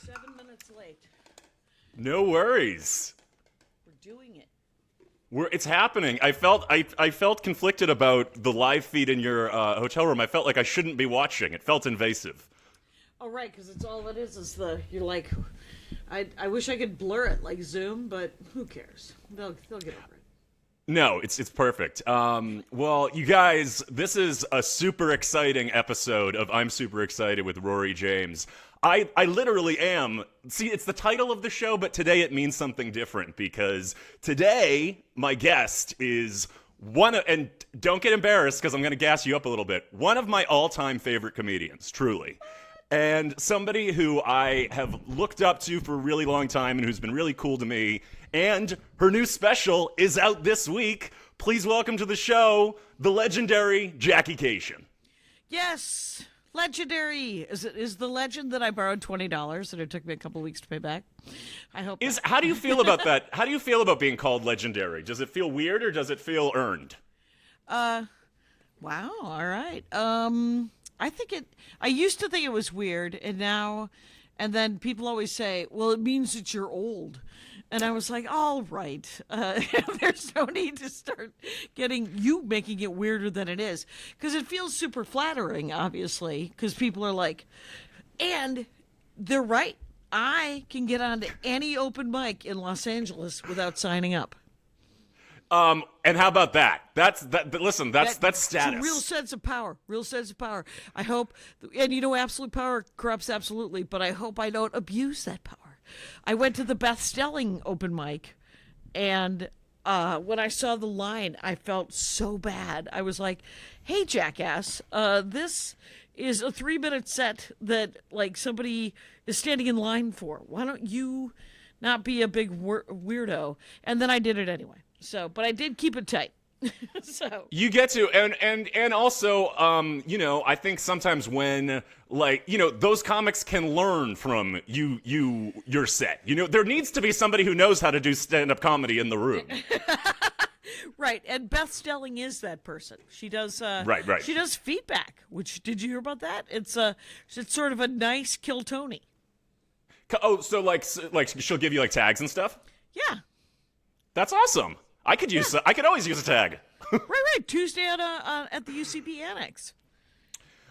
7 minutes late. No worries. We're doing it. It's happening. I felt conflicted about the live feed in your hotel room. I felt like I shouldn't be watching. It felt invasive. Oh, right, because it's all it is you're like, I wish I could blur it like Zoom, but who cares? They'll get over it. No, it's perfect. Well, you guys, this is a super exciting episode of I'm Super Excited with Rory James. I literally am. See, it's the title of the show, but today it means something different because today my guest is and don't get embarrassed because I'm going to gas you up a little bit, one of my all-time favorite comedians, truly. And somebody who I have looked up to for a really long time and who's been really cool to me. And her new special is out this week. Please welcome to the show, the legendary Jackie Kashian. Yes, legendary. Is the legend that I borrowed $20 and it took me a couple weeks to pay back? I hope. How do you feel about that? How do you feel about being called legendary? Does it feel weird or does it feel earned? Wow. All right. I used to think it was weird, and then people always say, well, it means that you're old. And I was like, all right, there's no need to start making it weirder than it is. Because it feels super flattering, obviously, because people are like, and they're right. I can get onto any open mic in Los Angeles without signing up. And how about that? Listen, that's status. It's a real sense of power. Real sense of power. I hope, and absolute power corrupts absolutely, but I hope I don't abuse that power. I went to the Beth Stelling open mic, and when I saw the line, I felt so bad. I was like, hey, jackass, this is a 3-minute set that, like, somebody is standing in line for. Why don't you not be a big weirdo? And then I did it anyway. So, but I did keep it tight. So you get to, and also, I think sometimes when, those comics can learn from your set. There needs to be somebody who knows how to do stand-up comedy in the room. Right, and Beth Stelling is that person. She does right. She does feedback. Which, did you hear about that? It's sort of a nice Kill Tony. Oh, so like she'll give you like tags and stuff? Yeah. That's awesome. I could always use a tag. right. Tuesday at the UCB Annex.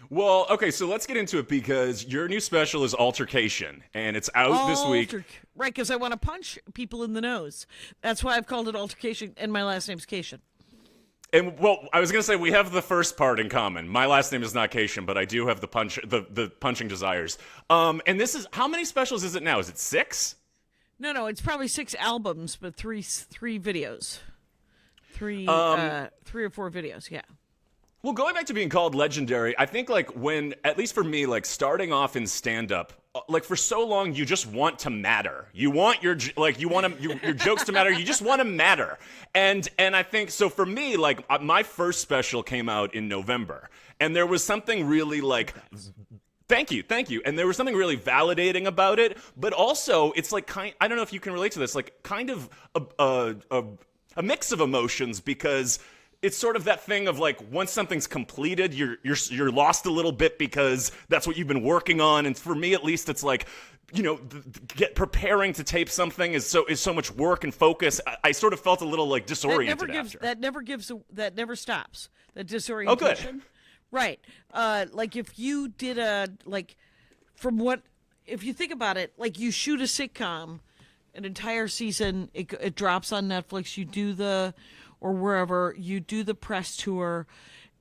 Well, okay, so let's get into it because your new special is Alter-Kashian, and it's out this week. Right, because I want to punch people in the nose. That's why I've called it Alter-Kashian, and my last name's Kashian. And, well, I was going to say we have the first part in common. My last name is not Kashian, but I do have the punching desires. And this is, how many specials is it now? Is it 6? No, it's probably 6 albums, but three videos. Three or 4 videos, yeah. Well, going back to being called legendary, I think, like, when, at least for me, like, starting off in stand-up, like, for so long, you just want to matter. You want your jokes to matter. You just want to matter. And I think, so for me, like, my first special came out in November, and there was something really, like... Thank you. And there was something really validating about it, but also it's like I don't know if you can relate to this, like kind of a mix of emotions because it's sort of that thing of like once something's completed, you're lost a little bit because that's what you've been working on, and for me at least, it's like preparing to tape something is so much work and focus. I sort of felt a little like disoriented after. That never stops. That disorientation. Oh, good. Right. Like if you did if you think about it, like you shoot a sitcom, an entire season, it drops on Netflix, or wherever, you do the press tour,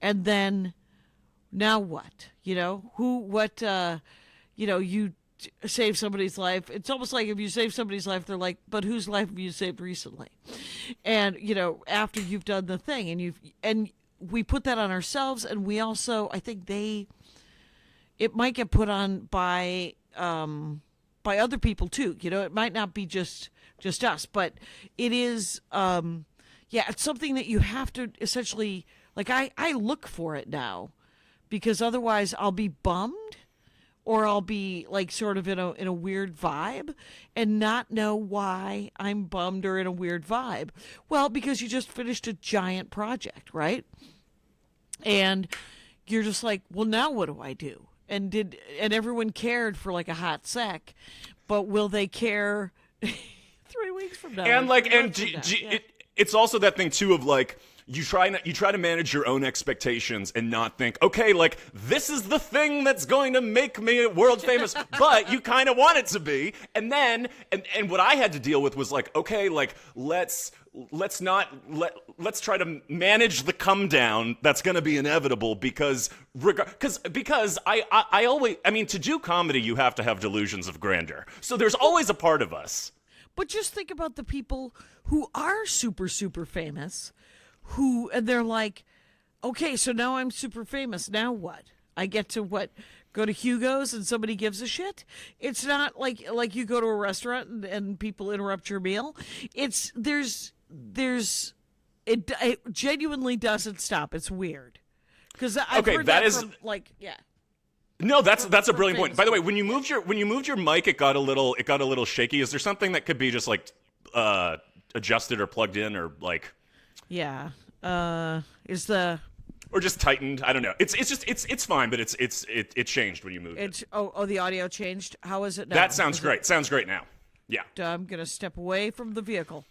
and then now what? You save somebody's life. It's almost like if you save somebody's life, they're like, but whose life have you saved recently? And, after you've done the thing and we put that on ourselves, and we also, I think it might get put on by other people too. It might not be just us, but it is, it's something that you have to essentially, like I look for it now, because otherwise I'll be bummed, or I'll be like sort of in a weird vibe and not know why I'm bummed or in a weird vibe. Well, because you just finished a giant project, right? And you're just like, well, now what do I do? And everyone cared for like a hot sec, but will they care 3 weeks from now? And or 3 months from now? it's also that thing too of like you try to manage your own expectations and not think, okay, like this is the thing that's going to make me world famous, but you kind of want it to be. And then and what I had to deal with was like, okay, like let's try to manage the come down that's going to be inevitable because I always, I mean, to do comedy you have to have delusions of grandeur. So there's always a part of us. But just think about the people who are super, super famous, and they're like, okay, so now I'm super famous. Now what? I get to go to Hugo's and somebody gives a shit? It's not like you go to a restaurant and people interrupt your meal. It genuinely doesn't stop. It's weird. Because I've heard that from, like, yeah. No, that's a brilliant point. By the way, when you moved your mic, it got a little shaky. Is there something that could be just like adjusted or plugged in or like? Yeah. Or just tightened? I don't know. It's fine, but it changed when you moved. The audio changed. How is it now? That sounds great. Sounds great now. Yeah. I'm gonna step away from the vehicle.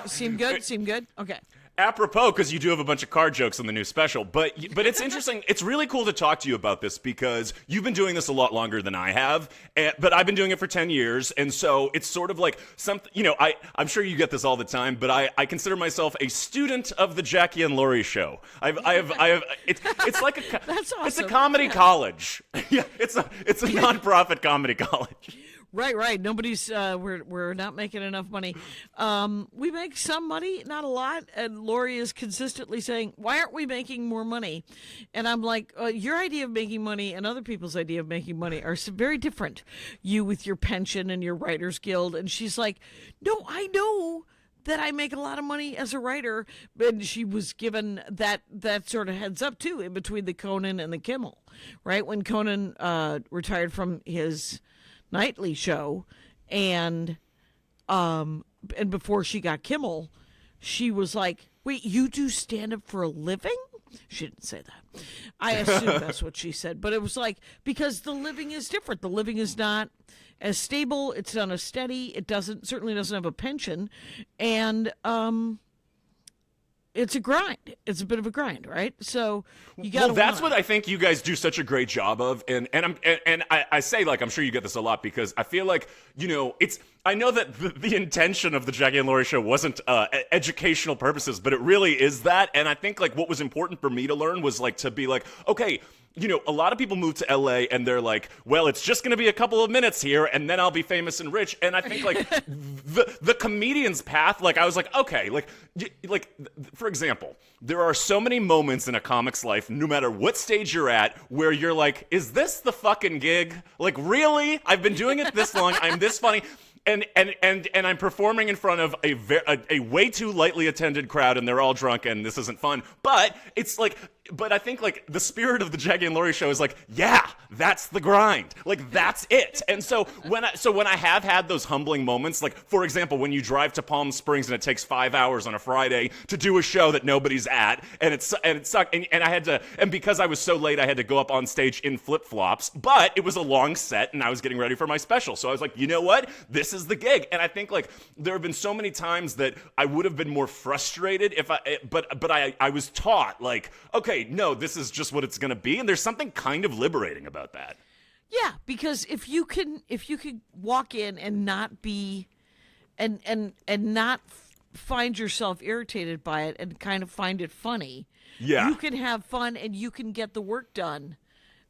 Seem good? Seem good? Okay. Apropos, because you do have a bunch of card jokes in the new special, but it's interesting. It's really cool to talk to you about this because you've been doing this a lot longer than I have, but I've been doing it for 10 years, and so it's sort of like something. You know, I'm sure you get this all the time, but I consider myself a student of the Jackie and Laurie show. I have. It's like a. That's awesome. It's a comedy college. Yeah, it's a nonprofit comedy college. Right. Nobody's. We're not making enough money. We make some money, not a lot. And Lori is consistently saying, "Why aren't we making more money?" And I'm like, "Your idea of making money and other people's idea of making money are very different. You with your pension and your Writers Guild." And she's like, "No, I know that I make a lot of money as a writer." And she was given that sort of heads up too in between the Conan and the Kimmel, right? When Conan retired from his nightly show and before she got Kimmel, she was like, "Wait, you do stand up for a living?" She didn't say that. I assume that's what she said, but it was like, because the living is different. The living is not as stable, it's not as steady, certainly doesn't have a pension, and it's a grind. It's a bit of a grind, right? So you got. Well, that's what I think you guys do such a great job of, and I say, like, I'm sure you get this a lot because I feel like, you know, I know that the intention of the Jackie and Laurie show wasn't educational purposes, but it really is that, and I think like what was important for me to learn was like to be like, okay. You know, a lot of people move to LA and they're like, well, it's just going to be a couple of minutes here and then I'll be famous and rich. And I think like the comedian's path, like I was like, okay, like for example, there are so many moments in a comic's life, no matter what stage you're at, where you're like, is this the fucking gig? Like, really? I've been doing it this long. I'm this funny. And I'm performing in front of a way too lightly attended crowd, and they're all drunk, and this isn't fun. But it's like, but I think like the spirit of the Jackie and Laurie show is like, yeah, that's the grind, like that's it. And so when I have had those humbling moments, like for example, when you drive to Palm Springs and it takes 5 hours on a Friday to do a show that nobody's at, and it sucked, and I had to, and because I was so late, I had to go up on stage in flip flops. But it was a long set, and I was getting ready for my special, so I was like, you know what, this is the gig. And I think like there have been so many times that I would have been more frustrated but I was taught like, okay, no, this is just what it's going to be, and there's something kind of liberating about that. Yeah, because if you can walk in and not be and not find yourself irritated by it and kind of find it funny, yeah, you can have fun and you can get the work done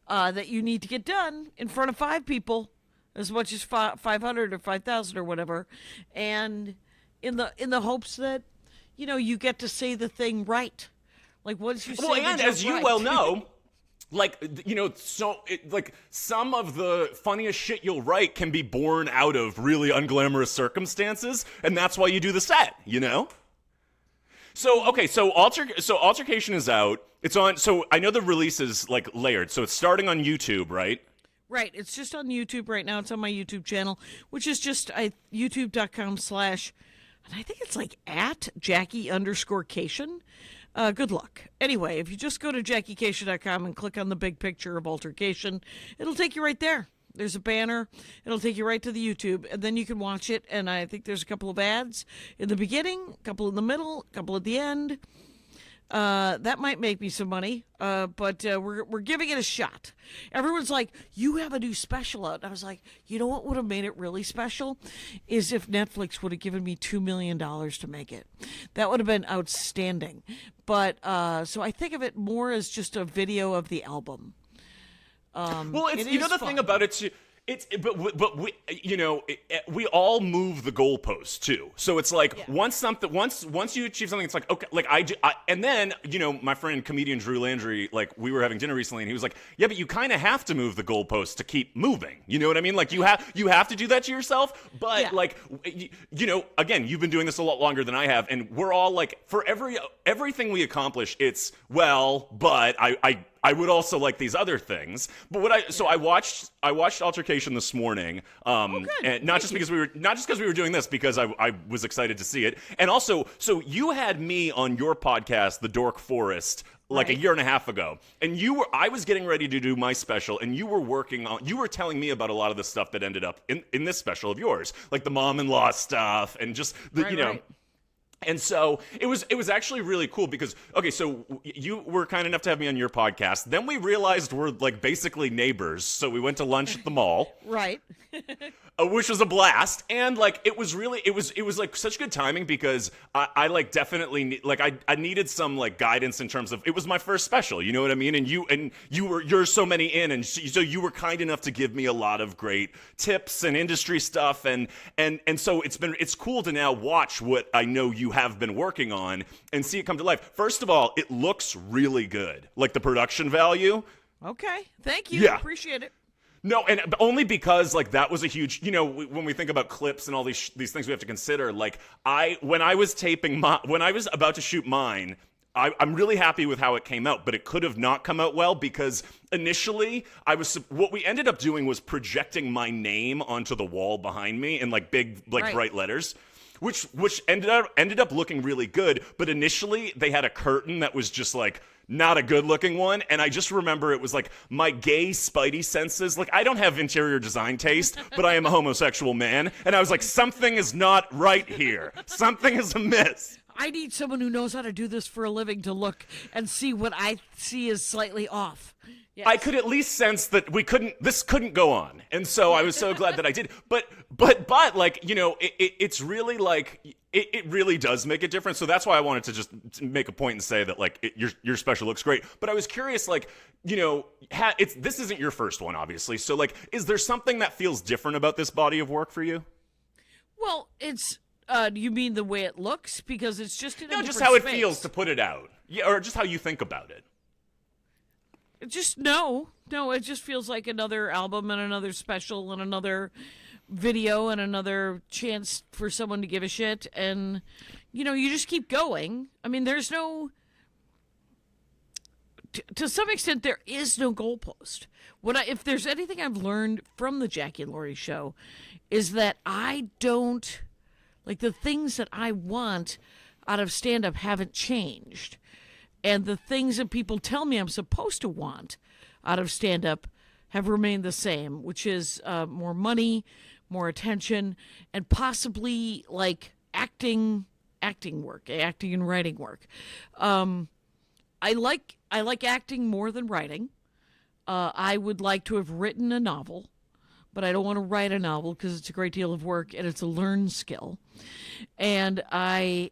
that you need to get done in front of 5 people, as much as 500 or 5,000 or whatever, and in the hopes that, you know, you get to say the thing right. Like, once you say well, and as you right. well know, like, you know, like some of the funniest shit you'll write can be born out of really unglamorous circumstances, and that's why you do the set, you know? So, okay, so Alter-Kashian is out. It's on, so I know the release is like layered, so it's starting on YouTube, right? Right, it's just on YouTube right now. It's on my YouTube channel, which is just youtube.com/ and I think it's like at Jackie_Kashian. Good luck. Anyway, if you just go to JackieKashian.com and click on the big picture of Alter-Kashian, it'll take you right there. There's a banner. It'll take you right to the YouTube, and then you can watch it. And I think there's a couple of ads in the beginning, a couple in the middle, a couple at the end. That might make me some money, but we're giving it a shot. Everyone's like, you have a new special out. And I was like, you know what would have made it really special? Is if Netflix would have given me $2 million to make it. That would have been outstanding. But so I think of it more as just a video of the album. Well, it's it you know is the fun. thing about it too. But we we all move the goalposts too. So it's like once you achieve something, it's like okay, like and then my friend comedian Drew Landry, like we were having dinner recently, and he was like, yeah, but you kind of have to move the goalposts to keep moving. You know what I mean? Like you have to do that to yourself. But like again, you've been doing this a lot longer than I have, and we're all like for everything we accomplish, it's but I would also like these other things. But I watched Alter-Kashian this morning. And not just because we were doing this, because I was excited to see it. And also, so you had me on your podcast, The Dork Forest, like a year and a half ago. And I was getting ready to do my special, and you were telling me about a lot of the stuff that ended up in this special of yours, like the mom-in-law stuff and just the. And so it was actually really cool because, okay, so you were kind enough to have me on your podcast. Then we realized we're like basically neighbors. So we went to lunch at the mall. Right. Which was a blast. And like, it was like such good timing because I like definitely I needed some like guidance in terms of, it was my first special, you know what I mean? And you're so many in. And so you were kind enough to give me a lot of great tips and industry stuff. And so it's cool to now watch what I know you have been working on and see it come to life. First of all, it looks really good. Like the production value. Okay. Thank you. Yeah. Appreciate it. No, and only because like that was a huge, when we think about clips and all these things we have to consider, like when I was about to shoot mine, I'm really happy with how it came out, but it could have not come out well because initially what we ended up doing was projecting my name onto the wall behind me in like big, like bright letters. Which ended up looking really good, but initially they had a curtain that was just like not a good looking one, and I just remember it was like my gay spidey senses, like I don't have interior design taste, but I am a homosexual man, and I was like, something is not right here. Something is amiss. I need someone who knows how to do this for a living to look and see what I see is slightly off. Yes. I could at least sense that this couldn't go on. And so I was so glad that I did. But like, it's really like, it really does make a difference. So that's why I wanted to just make a point and say that like your special looks great. But I was curious, like, this isn't your first one, obviously. So like, is there something that feels different about this body of work for you? Well, it's, you mean the way it looks? Because it's just in a different just how space. It feels to put it out. Yeah, or just how you think about it. No, it just feels like another album and another special and another video and another chance for someone to give a shit. And, you just keep going. I mean, there's no, to some extent, there is no goalpost. If there's anything I've learned from the Jackie and Rory show is that I don't, like the things that I want out of stand-up haven't changed. And the things that people tell me I'm supposed to want out of stand-up have remained the same, which is more money, more attention, and possibly like acting work, acting and writing work. I like acting more than writing. I would like to have written a novel, but I don't want to write a novel because it's a great deal of work and it's a learned skill. And I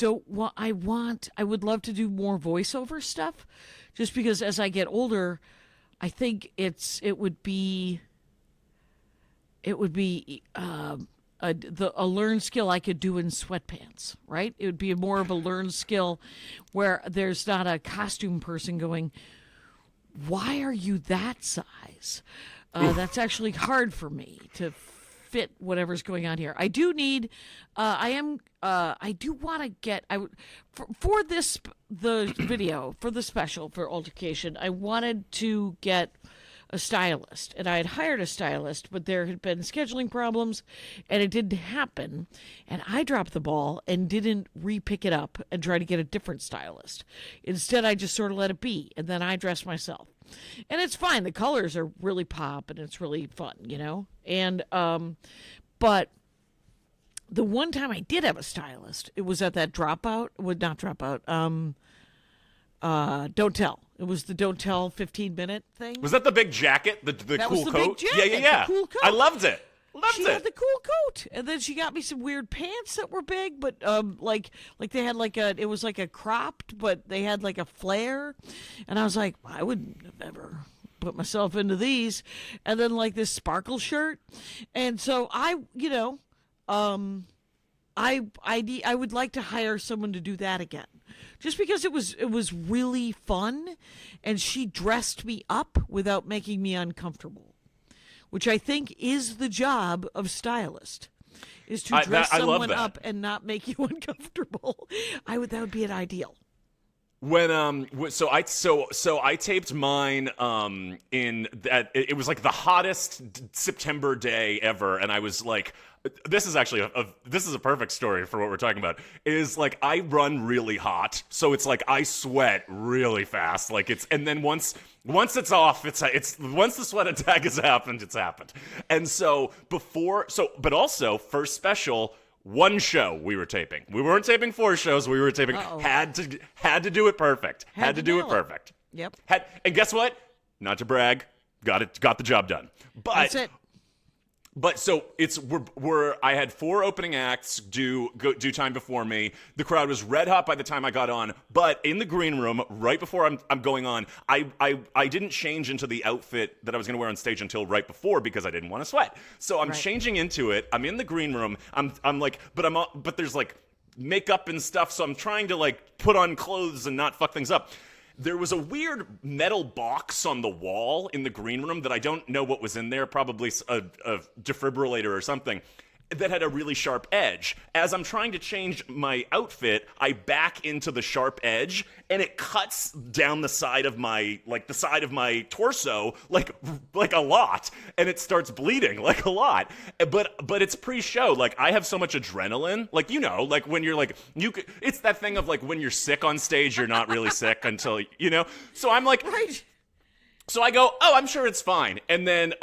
would love to do more voiceover stuff just because as I get older, I think it would be a learned skill I could do in sweatpants, right? It would be more of a learned skill where there's not a costume person going, why are you that size? That's actually hard for me to fit whatever's going on here. I do need, I do want to get, for the video, for the special, for Alter-Kashian, I wanted to get a stylist, and I had hired a stylist, but there had been scheduling problems, and it didn't happen, and I dropped the ball and didn't re-pick it up and try to get a different stylist. Instead, I just sort of let it be, and then I dressed myself. And it's fine. The colors are really pop, and it's really fun, you know? And, but the one time I did have a stylist, it was at that Dropout, not Dropout, Don't Tell. It was the Don't Tell 15-minute thing. Was that the big jacket? The that cool was the coat? Big jacket, Yeah. the cool coat. I loved it. She had the cool coat, and then she got me some weird pants that were big, but like they had it was like a cropped, but they had like a flare, and I was like, I wouldn't have ever put myself into these, and then like this sparkle shirt, and so I would like to hire someone to do that again, just because it was really fun, and she dressed me up without making me uncomfortable. Which I think is the job of stylist, is to dress someone up and not make you uncomfortable. That would be an ideal. So I taped mine in that it was like the hottest September day ever, and I was like, this is actually this is a perfect story for what we're talking about. Is like I run really hot, so it's like I sweat really fast, like and then once it's off, it's once the sweat attack has happened, it's happened. And but also first special. One show we were taping. We weren't taping 4 shows. We were taping. Had to do it perfect. Had to do it perfect. Yep. And guess what? Not to brag, got the job done. But that's it. But so I had 4 opening acts do time before me. The crowd was red hot by the time I got on. But in the green room, right before I'm going on, I didn't change into the outfit that I was going to wear on stage until right before because I didn't want to sweat. So I'm changing into it. I'm in the green room. I'm like, but there's like makeup and stuff. So I'm trying to like put on clothes and not fuck things up. There was a weird metal box on the wall in the green room that I don't know what was in there, probably a defibrillator or something, that had a really sharp edge. As I'm trying to change my outfit, I back into the sharp edge, and it cuts down the side of my torso like a lot, and it starts bleeding like a lot. But it's pre-show. Like I have so much adrenaline. Like like when you're like it's that thing of like when you're sick on stage, you're not really sick until So I'm like. Right. So I go, I'm sure it's fine. And then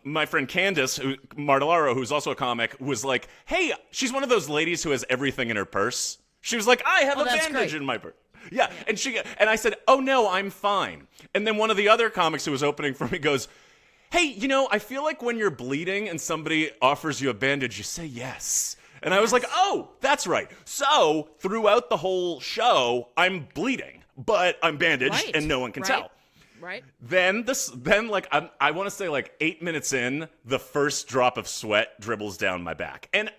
my friend Candace Martellaro, who's also a comic, was like, hey, she's one of those ladies who has everything in her purse. She was like, I have a bandage in my purse. Yeah, and I said, oh no, I'm fine. And then one of the other comics who was opening for me goes, hey, I feel like when you're bleeding and somebody offers you a bandage, you say yes. And I was like, oh, that's right. So throughout the whole show, I'm bleeding, but I'm bandaged and no one can tell. Right. Then I want to say like 8 minutes in, the first drop of sweat dribbles down my back. And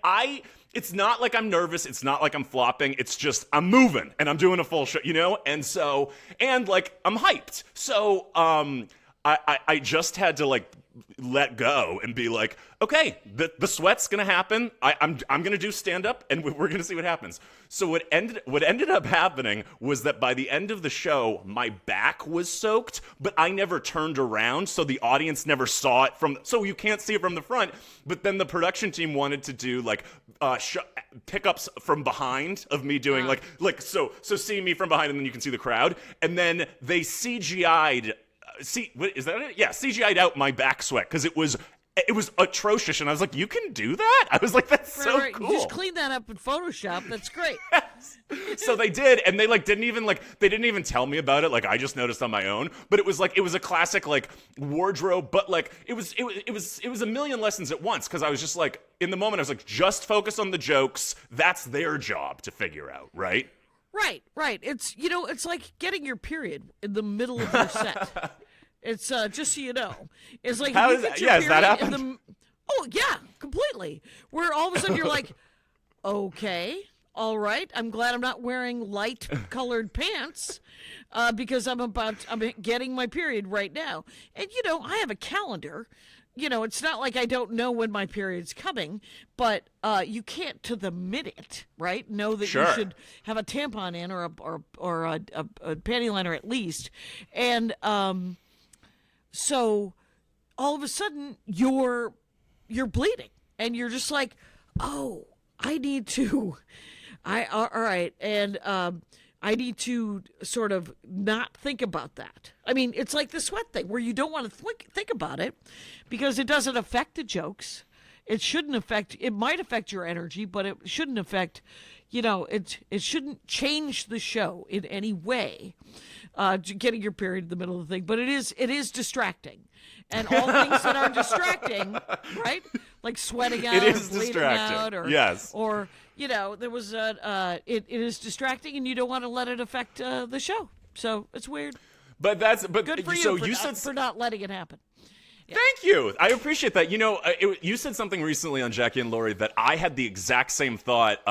it's not like I'm nervous. It's not like I'm flopping. It's just I'm moving and I'm doing a full show, and like I'm hyped. So I just had to like let go and be like, okay, the sweat's gonna happen. I'm gonna do stand up and we're gonna see what happens. So what ended up happening was that by the end of the show, my back was soaked, but I never turned around, so the audience never saw it so you can't see it from the front. But then the production team wanted to do like pickups from behind of me doing so seeing me from behind and then you can see the crowd, and then they CGI'd. Is that it? Yeah, CGI'd out my back sweat because it was atrocious, and I was like, "You can do that?" I was like, "That's so cool." You just clean that up in Photoshop. That's great. So they did, and they didn't even tell me about it. Like I just noticed on my own. But it was a classic like wardrobe, but like it was a million lessons at once because I was just like in the moment I was like, just focus on the jokes. That's their job to figure out, right? Right. It's it's like getting your period in the middle of your set. It's just so you know. It's like how is that? Yeah, has that happened? Oh yeah, completely. Where all of a sudden you're like, okay, all right. I'm glad I'm not wearing light colored pants because I'm getting my period right now. And I have a calendar. It's not like I don't know when my period's coming, but you can't to the minute, right? Know that you should have a tampon in or a panty liner at least, and so all of a sudden you're bleeding, and you're just like, oh, I need to, all right, and I need to sort of not think about that. I mean, it's like the sweat thing where you don't want to think about it because it doesn't affect the jokes. It shouldn't affect. It might affect your energy, but it shouldn't affect. It shouldn't change the show in any way. Getting your period in the middle of the thing, but it is distracting, and all things that are distracting, right? Like sweating out, It is or bleeding distracting. out, or Yes. or there was it is distracting, and you don't want to let it affect the show. So it's weird. But Good for you. So for, you not, said for not letting it happen. Thank you. I appreciate that. You said something recently on Jackie and Rory that I had the exact same thought.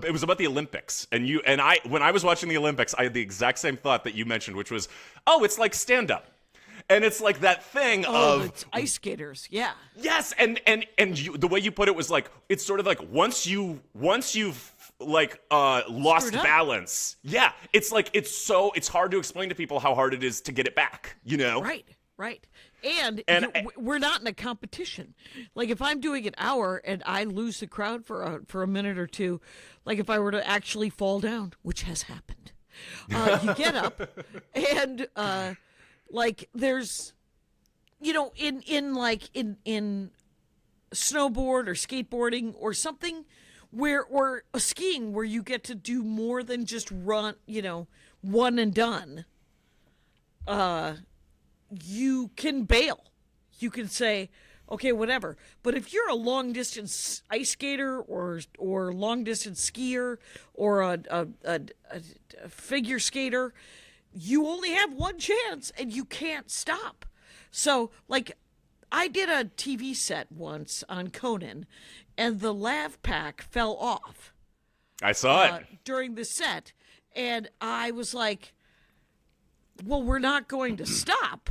It was about the Olympics, and I when I was watching the Olympics, I had the exact same thought that you mentioned, which was, oh, it's like stand up. And it's like that thing of it's ice skaters, yeah. Yes, and the way you put it was like it's sort of like once you've like lost balance. Yeah, it's like it's hard to explain to people how hard it is to get it back, Right. And we're not in a competition. Like if I'm doing an hour and I lose the crowd for a minute or two, like if I were to actually fall down, which has happened, you get up and like there's, in snowboard or skateboarding or something or skiing where you get to do more than just run, one and done. You can bail. You can say, okay, whatever. But if you're a long distance ice skater or long distance skier or a figure skater, you only have one chance and you can't stop. So, like, I did a TV set once on Conan, and the lav pack fell off. I saw it during the set, and I was like, well, we're not going to stop.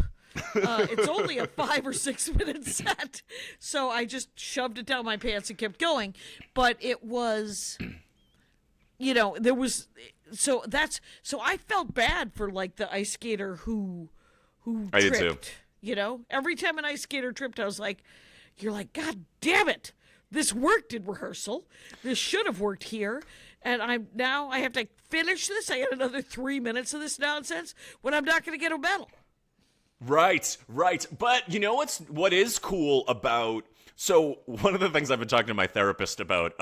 It's only a 5 or 6 minute set. So I just shoved it down my pants and kept going. But it was, there was, so I felt bad for like the ice skater who I tripped. did too. Every time an ice skater tripped, I was like, you're like, God damn it. This worked in rehearsal. This should have worked here. And I have to finish this. I got another 3 minutes of this nonsense when I'm not going to get a medal. Right. But what is cool about, so one of the things I've been talking to my therapist about,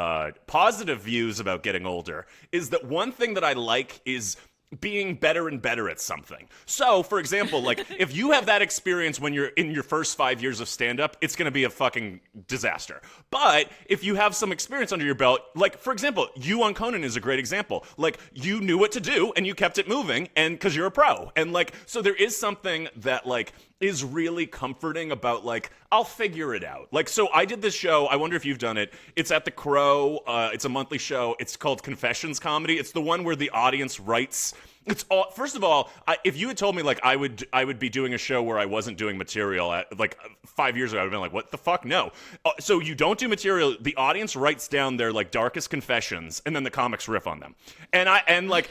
positive views about getting older, is that one thing that I like is being better and better at something. So, for example, like if you have that experience when you're in your first 5 years of stand-up, it's going to be a fucking disaster. But if you have some experience under your belt, like for example, you on Conan is a great example. Like you knew what to do and you kept it moving, and because you're a pro, and like so there is something that like is really comforting about like I'll figure it out. Like so I did this show, I wonder if you've done it. It's at the Crow. It's a monthly show. It's called Confessions Comedy. It's the one where the audience writes. It's all. First of all, if you had told me like I would be doing a show where I wasn't doing material at like 5 years ago, I would have been like, what the fuck? No. So you don't do material. The audience writes down their like darkest confessions, and then the comics riff on them. And like.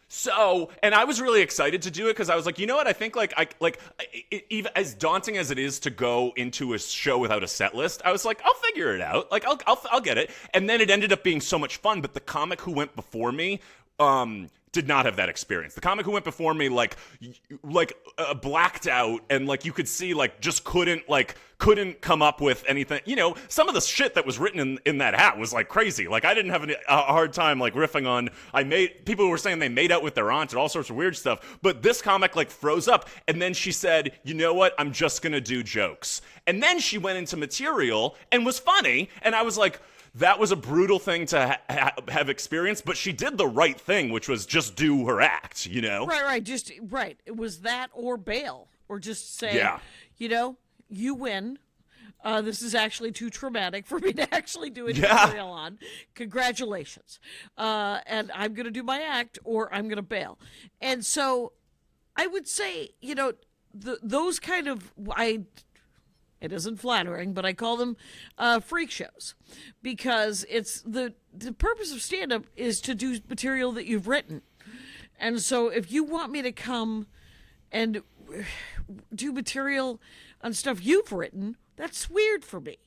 So, and I was really excited to do it because I was like, you know what? I think even as daunting as it is to go into a show without a set list, I was like, I'll figure it out. Like, I'll get it. And then it ended up being so much fun. But the comic who went before me, did not have that experience. The comic who went before me, blacked out, and like you could see, like just couldn't come up with anything. Some of the shit that was written in that hat was like crazy. Like I didn't have a hard time like riffing on. People were saying they made out with their aunt and all sorts of weird stuff. But this comic like froze up, and then she said, "You know what? I'm just gonna do jokes." And then she went into material and was funny, and I was like. That was a brutal thing to have experienced, but she did the right thing, which was just do her act, Right. Right. It was that or bail or just say, you win. This is actually too traumatic for me to actually do a material on. Congratulations. And I'm going to do my act or I'm going to bail. And so I would say, those kind of, it isn't flattering, but I call them freak shows because it's the purpose of stand-up is to do material that you've written. And so if you want me to come and do material on stuff you've written. That's weird for me.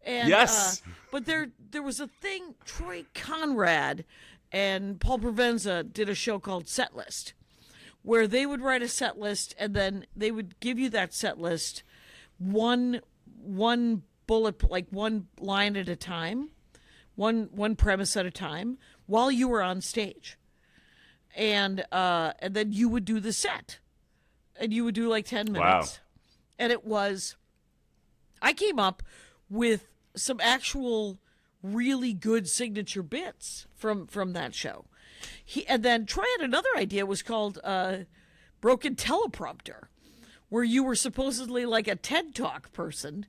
And, Yes. But there was a thing, Troy Conrad and Paul Provenza did a show called Set List, where they would write a set list and then they would give you that set list one bullet, like one line at a time, one premise at a time, while you were on stage. And then you would do the set. And you would do like 10 minutes. Wow. And I came up with some actual really good signature bits from that show. And then Troy had another idea, was called Broken Teleprompter, where you were supposedly like a TED Talk person,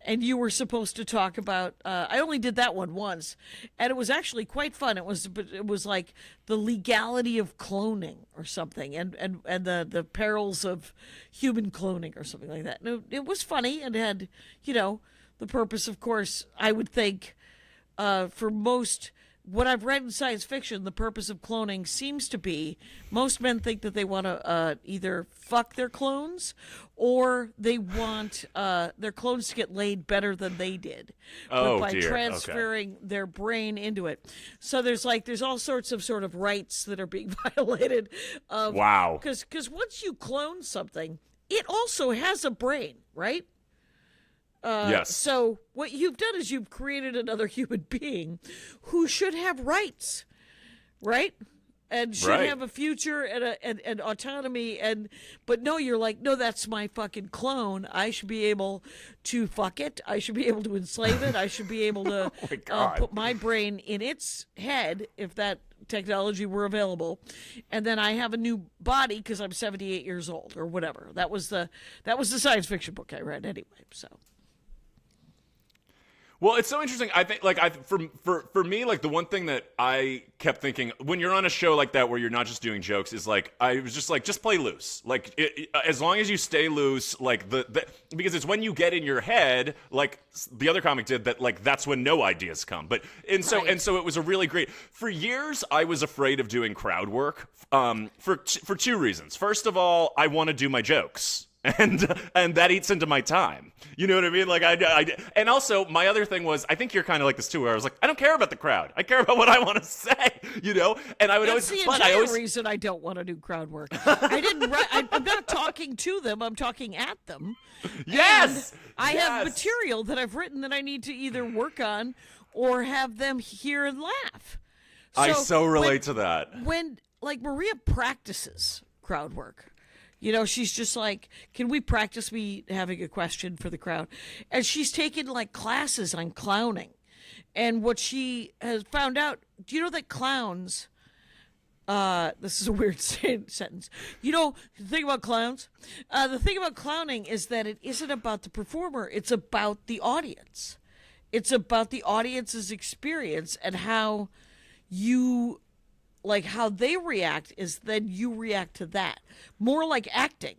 and you were supposed to talk about. I only did that one once, and it was actually quite fun. It was like the legality of cloning or something, and the perils of human cloning or something like that. And it was funny and had, the purpose, of course, I would think, for most. What I've read in science fiction, the purpose of cloning seems to be most men think that they want to either fuck their clones or they want their clones to get laid better than they did. Oh, by dear. transferring their brain into it. So there's all sorts of sort of rights that are being violated. Wow. Because once you clone something, it also has a brain, right? Yes. So what you've done is you've created another human being who should have rights, right? And should have a future and autonomy. But no, you're like, no, that's my fucking clone. I should be able to fuck it. I should be able to enslave it. I should be able to put my brain in its head if that technology were available, and then I have a new body because I'm 78 years old or whatever. That was the science fiction book I read anyway. So. Well, it's so interesting. I think, for me, like the one thing that I kept thinking when you're on a show like that where you're not just doing jokes is like I was just like, just play loose. Like as long as you stay loose, like because it's when you get in your head, like the other comic did, that like that's when no ideas come. So it was a really great. For years, I was afraid of doing crowd work for two reasons. First of all, I want to do my jokes. And that eats into my time. You know what I mean? Like and also my other thing was, I think you're kind of like this too, where I was like, I don't care about the crowd. I care about what I want to say. And I would That's the reason I don't want to do crowd work. I'm not talking to them. I'm talking at them. Yes. And I have material that I've written that I need to either work on or have them hear and laugh. I so relate to that. When like Maria practices crowd work. She's just like, can we practice me having a question for the crowd? And she's taken like classes on clowning. And what she has found out, do you know that clowns, this is a weird sentence. The thing about clowns? The thing about clowning is that it isn't about the performer. It's about the audience. It's about the audience's experience and how you... like how they react is then you react to that. More like acting.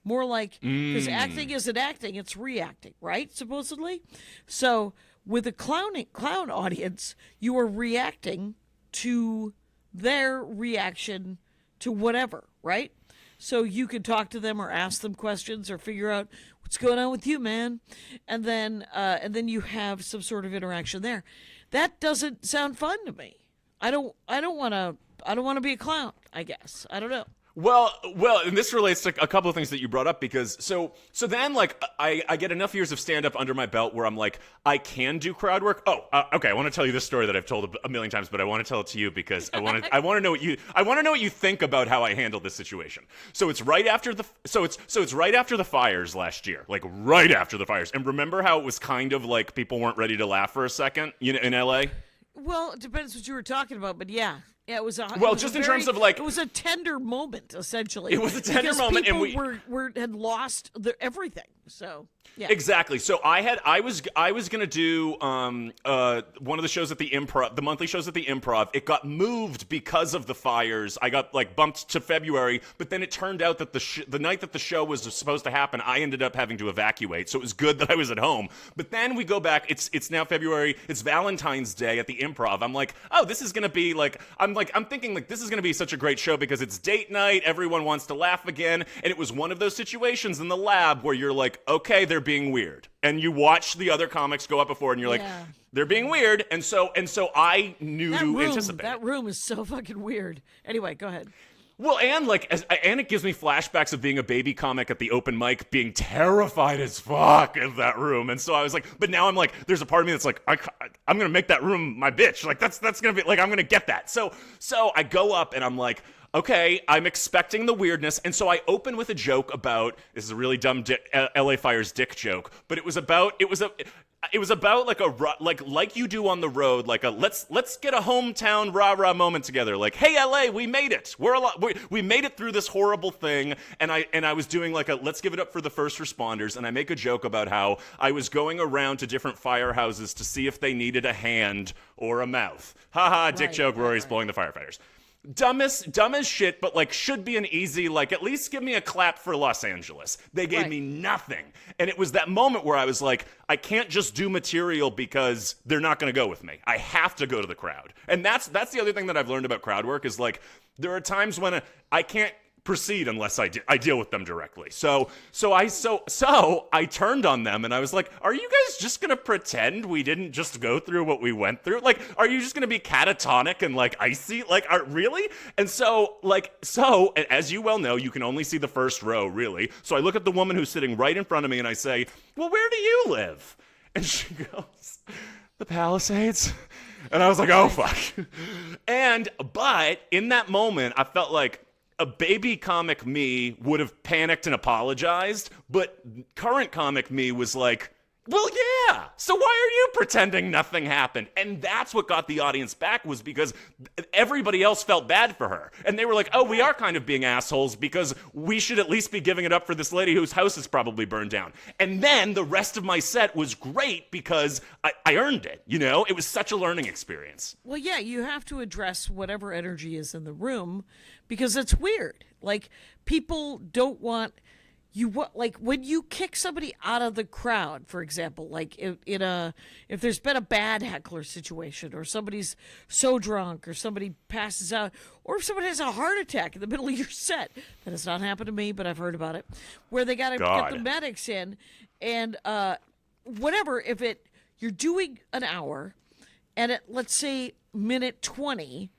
More like, because acting isn't acting, it's reacting, right? Supposedly. So with a clown audience, you are reacting to their reaction to whatever, right? So you can talk to them or ask them questions or figure out what's going on with you, man. And then you have some sort of interaction there. That doesn't sound fun to me. I don't want to be a clown, I guess. I don't know. Well, and this relates to a couple of things that you brought up, because so then like I get enough years of stand-up under my belt where I'm like, I can do crowd work. Okay, I want to tell you this story that I've told a million times, but I want to tell it to you because I want to know what you think about how I handled this situation. So it's right after the fires last year, like right after the fires. And remember how it was kind of like people weren't ready to laugh for a second, in LA? Well, it depends what you were talking about, but yeah. Yeah, it was terms of like, it was a tender moment, essentially. It was a tender moment, and we had lost everything. So yeah, exactly. So I was gonna do one of the shows at the Improv, the monthly shows at the Improv. It got moved because of the fires. I got like bumped to February, but then it turned out that the night that the show was supposed to happen, I ended up having to evacuate. So it was good that I was at home. But then we go back. It's now February. It's Valentine's Day at the Improv. I'm like, oh, this is gonna be like I'm I'm thinking like this is going to be such a great show because it's date night, everyone wants to laugh again, and it was one of those situations in the lab where you're like, okay, they're being weird, and you watch the other comics go up before, and you're like, they're being weird, and so I knew to anticipate. That room is so fucking weird. Anyway, go ahead. Well, and it gives me flashbacks of being a baby comic at the open mic, being terrified as fuck of that room. And so I was like, but now I'm like, there's a part of me that's like, I'm gonna make that room my bitch. Like that's gonna be like, I'm gonna get that. So I go up and I'm like, okay, I'm expecting the weirdness, and so I open with a joke about, this is a really dumb LA Fire's dick joke, but it was about like you do on the road, like a let's get a hometown rah-rah moment together, like, hey LA, we made it, we made it through this horrible thing, and I was doing like a let's give it up for the first responders, and I make a joke about how I was going around to different firehouses to see if they needed a hand or a mouth. Haha, dick joke, Rory's blowing the firefighters. Dumb as shit, but like should be an easy, like at least give me a clap for Los Angeles. They gave me nothing. And it was that moment where I was like, I can't just do material because they're not going to go with me. I have to go to the crowd. And that's the other thing that I've learned about crowd work is like, there are times when I can't proceed unless I deal with them directly. So I turned on them and I was like, are you guys just gonna pretend we didn't just go through what we went through? Like, are you just gonna be catatonic and like icy? Like, really? And so as you well know, you can only see the first row, really. So I look at the woman who's sitting right in front of me and I say, well, where do you live? And she goes, the Palisades. And I was like, oh fuck. But in that moment, I felt like a baby comic me would have panicked and apologized, but current comic me was like, well, yeah, so why are you pretending nothing happened? And that's what got the audience back, was because everybody else felt bad for her. And they were like, oh, we are kind of being assholes because we should at least be giving it up for this lady whose house is probably burned down. And then the rest of my set was great because I earned it, you know? It was such a learning experience. Well, yeah, you have to address whatever energy is in the room because it's weird. Like, people don't want... like when you kick somebody out of the crowd, for example, like if there's been a bad heckler situation, or somebody's so drunk, or somebody passes out, or if somebody has a heart attack in the middle of your set, that has not happened to me, but I've heard about it, where they got to get the medics in, and whatever, you're doing an hour, and at, let's say, minute 20,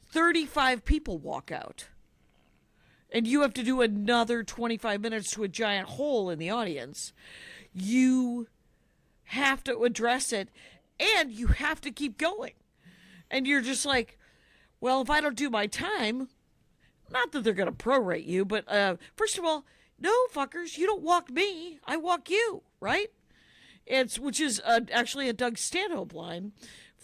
35 people walk out. And you have to do another 25 minutes to a giant hole in the audience. You have to address it, and you have to keep going. And you're just like, well, if I don't do my time, not that they're going to prorate you, but first of all, no, fuckers, you don't walk me. I walk you, right? Which is actually a Doug Stanhope line.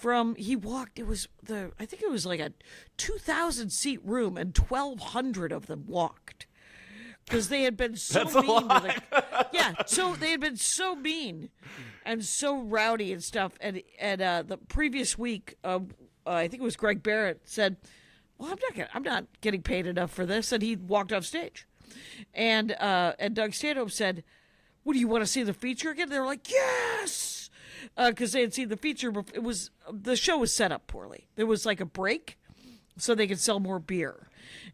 I think it was like a 2,000 seat room, and 1,200 of them walked because they had been so mean. So they had been so mean and so rowdy and stuff. And the previous week, I think it was Greg Barrett said, "Well, I'm not getting paid enough for this," and he walked off stage. And Doug Stanhope said, "What, do you want to see the feature again?" They were like, "Yes." Because they had seen the feature, the show was set up poorly. There was like a break, so they could sell more beer,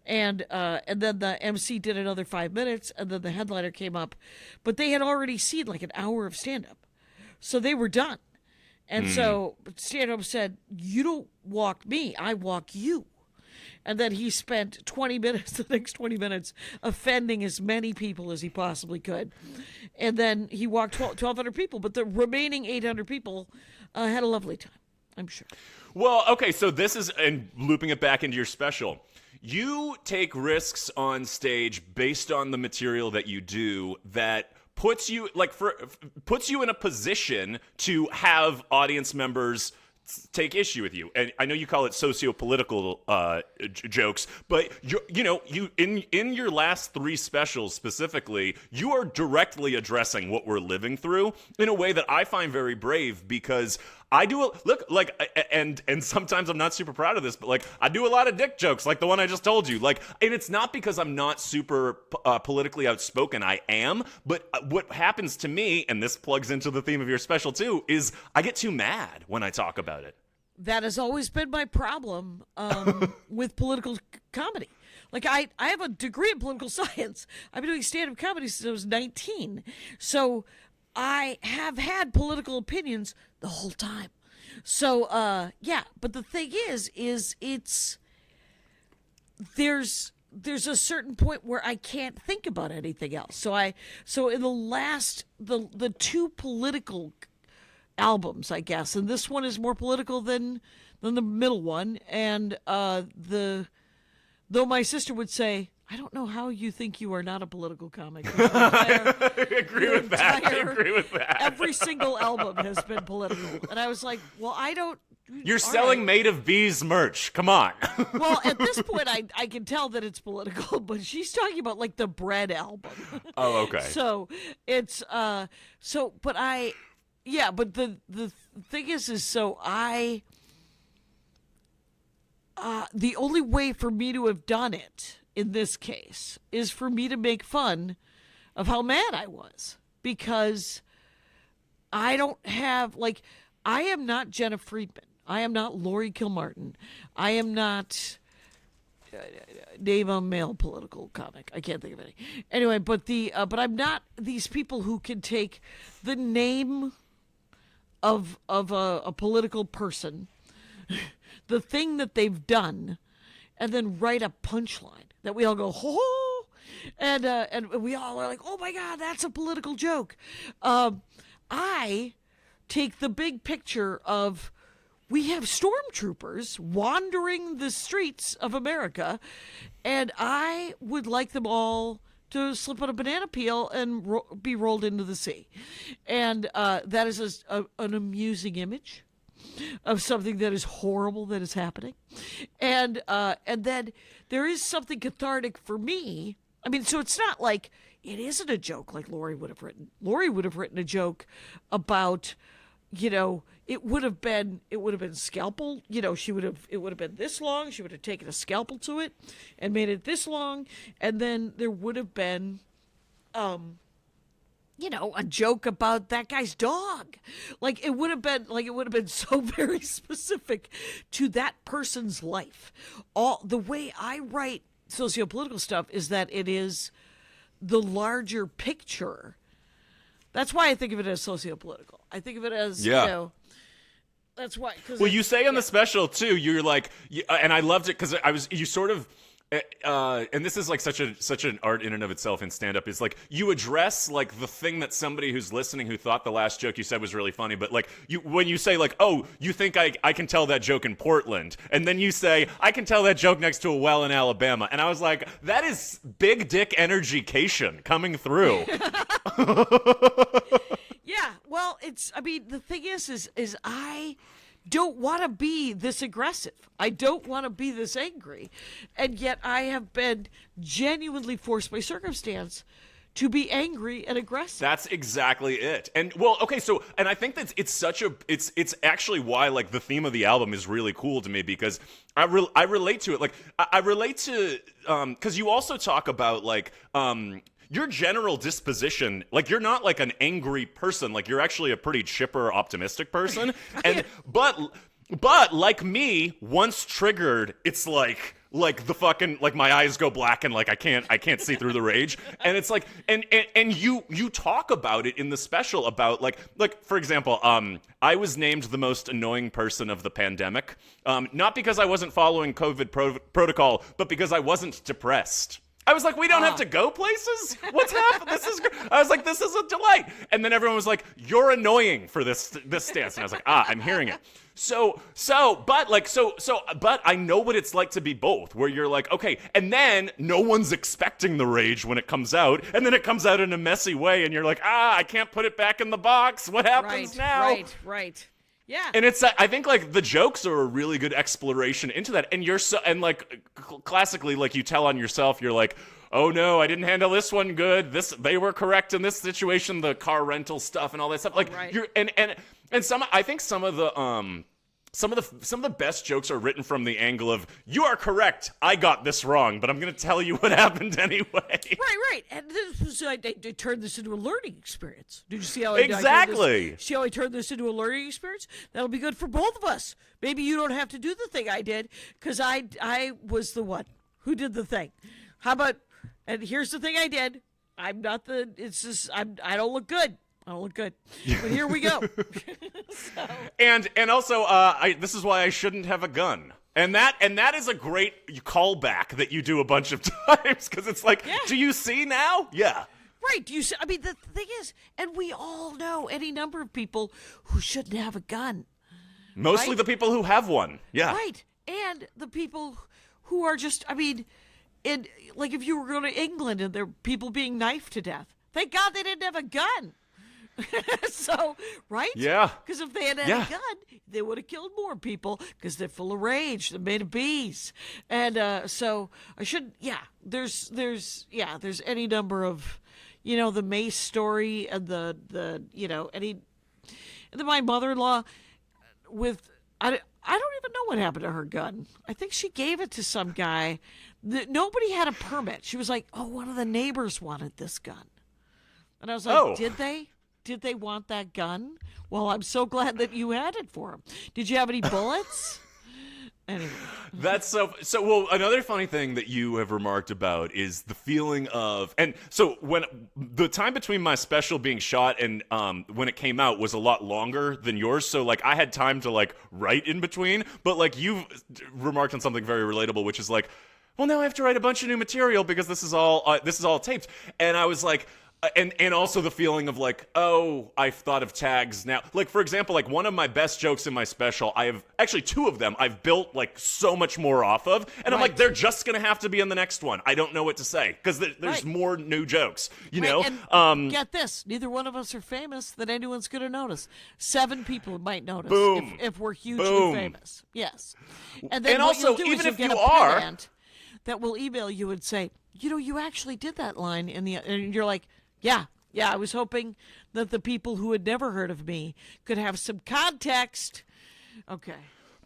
and then the MC did another 5 minutes, and then the headliner came up, but they had already seen like an hour of stand-up, so they were done, and so stand-up said, "You don't walk me, I walk you." And then he spent the next 20 minutes, offending as many people as he possibly could. And then he walked 1,200 people, but the remaining 800 people had a lovely time, I'm sure. Well, okay, so this is, and looping it back into your special, you take risks on stage based on the material that you do that puts you in a position to have audience members take issue with you. And I know you call it socio-political jokes, but you in your last 3 specials specifically, you are directly addressing what we're living through in a way that I find very brave, because I do and sometimes I'm not super proud of this, but like I do a lot of dick jokes, like the one I just told you. Like, and it's not because I'm not super politically outspoken. I am, but what happens to me, and this plugs into the theme of your special too, is I get too mad when I talk about it. that has always been my problem with political comedy. Like, I have a degree in political science. I've been doing stand-up comedy since I was 19. So I have had political opinions the whole time. So, yeah. But the thing is it's there's a certain point where I can't think about anything else. So in the two political albums, I guess, and this one is more political than the middle one, and though my sister would say, I don't know how you think you are not a political comic. I agree with that. Every single album has been political. And I was like, well, I don't. You're selling Made of Bees merch. Come on. Well, at this point, I can tell that it's political, but she's talking about like the Bread album. Oh, okay. So it's, but the thing is so the only way for me to have done it in this case is for me to make fun of how mad I was, because I don't have, like, I am not Jenna Friedman. I am not Lori Kilmartin. I am not name a male political comic. I can't think of any. Anyway, but I'm not these people who can take the name of a political person, the thing that they've done, and then write a punchline that we all go, ho, and we all are like, oh my God, that's a political joke. I take the big picture of, we have stormtroopers wandering the streets of America, and I would like them all to slip on a banana peel and be rolled into the sea. And that is an amusing image of something that is horrible that is happening. And then there is something cathartic for me. I mean, so it's not like, it isn't a joke like Lori would have written. Lori would have written a joke about, it would have been scalpel. It would have been this long. She would have taken a scalpel to it and made it this long. And then there would have been, a joke about that guy's dog. It would have been so very specific to that person's life. The way I write sociopolitical stuff is that it is the larger picture. That's why I think of it as sociopolitical. I think of it as, that's why. Well, you say on the special too, you're like, and I loved it because you sort of, and this is like such an art in and of itself in stand-up, is like you address like the thing that somebody who's listening who thought the last joke you said was really funny, but like when you say like, oh, you think I can tell that joke in Portland, and then you say I can tell that joke next to a well in Alabama, and I was like, that is big dick energy-cation coming through. Yeah, well, the thing is I don't want to be this aggressive. I don't want to be this angry. And yet I have been genuinely forced by circumstance to be angry and aggressive. That's exactly it. And well, okay, so, and I think that it's actually why like the theme of the album is really cool to me, because I relate to it. Like I relate to, cause you also talk about like, your general disposition, like you're not like an angry person, like you're actually a pretty chipper, optimistic person. And but like me, once triggered, it's like the fucking, like my eyes go black and like I can't see through the rage. And it's like and you talk about it in the special about like for example, I was named the most annoying person of the pandemic, not because I wasn't following COVID protocol, but because I wasn't depressed. I was like, we don't have to go places? What's happening? This is I was like, this is a delight. And then everyone was like, you're annoying for this stance. And I was like, I'm hearing it. But I know what it's like to be both, where you're like, okay, and then no one's expecting the rage when it comes out, and then it comes out in a messy way, and you're like, I can't put it back in the box. What happens now? Right. Yeah. And it's, I think like the jokes are a really good exploration into that. And like classically, like you tell on yourself, you're like, oh no, I didn't handle this one good. They were correct in this situation, the car rental stuff and all that stuff. Like I think some of some of the best jokes are written from the angle of, you are correct, I got this wrong, but I'm going to tell you what happened anyway. Right. And this was, I turned this into a learning experience. Did you see how Exactly. see how I turned this into a learning experience? That'll be good for both of us. Maybe you don't have to do the thing I did, because I was the one who did the thing. How about, and here's the thing I did. I don't look good. I don't look good. But here we go. So. And also, this is why I shouldn't have a gun. And that is a great callback that you do a bunch of times, because it's like, do you see now? Yeah. Right. Do you see? I mean, the thing is, and we all know any number of people who shouldn't have a gun. Mostly the people who have one. Yeah. Right. And the people who are just, I mean, like if you were going to England and there are people being knifed to death, thank God they didn't have a gun. So, right? Yeah. Because if they had had a gun, they would have killed more people, because they're full of rage. They're made of bees. And so I should, there's any number of, the Mace story and the and then my mother-in-law with, I don't even know what happened to her gun. I think she gave it to some guy. Nobody had a permit. She was like, one of the neighbors wanted this gun. And I was like, did they? Did they want that gun? Well, I'm so glad that you had it for them. Did you have any bullets? Anyway. That's so. Well, another funny thing that you have remarked about is the feeling of, and so when the time between my special being shot and when it came out was a lot longer than yours. So like I had time to like write in between, but like you've remarked on something very relatable, which is like, well, now I have to write a bunch of new material because this is all taped, and I was like. And also the feeling of like, I've thought of tags now. Like, for example, like one of my best jokes in my special, I have actually two of them I've built like so much more off of. And I'm like, they're just going to have to be in the next one. I don't know what to say because there's more new jokes, you know? And get this. Neither one of us are famous that anyone's going to notice. 7 people might notice if we're hugely famous. Yes. And then what also, you'll do even is you'll if get you a are, pedant that will email you and say, you actually did that line and you're like, yeah, I was hoping that the people who had never heard of me could have some context. Okay.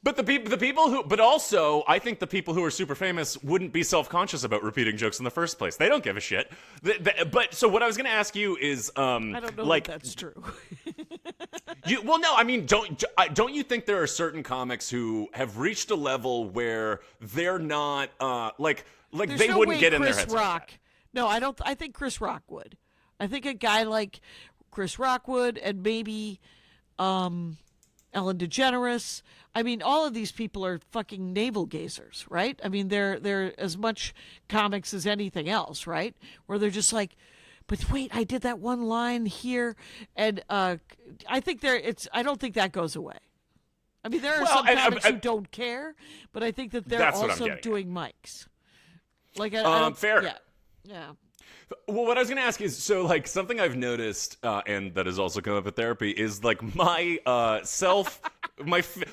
But but also, I think the people who are super famous wouldn't be self-conscious about repeating jokes in the first place. They don't give a shit. But so what I was going to ask you is, I don't know if that's true. I mean, don't you think there are certain comics who have reached a level where they're not like There's they no wouldn't way get in Chris their heads? Rock. No, I don't. I think Chris Rock would. I think a guy like Chris Rock would, and maybe Ellen DeGeneres. I mean, all of these people are fucking navel gazers, right? I mean, they're as much comics as anything else, right? Where they're just like, but wait, I did that one line here, and I think I don't think that goes away. I mean, there are some comics who don't care, but I think that they're also doing mics. Like, fair. Yeah. Well, what I was going to ask is, so, like, something I've noticed, and that has also come up at therapy, is, like, my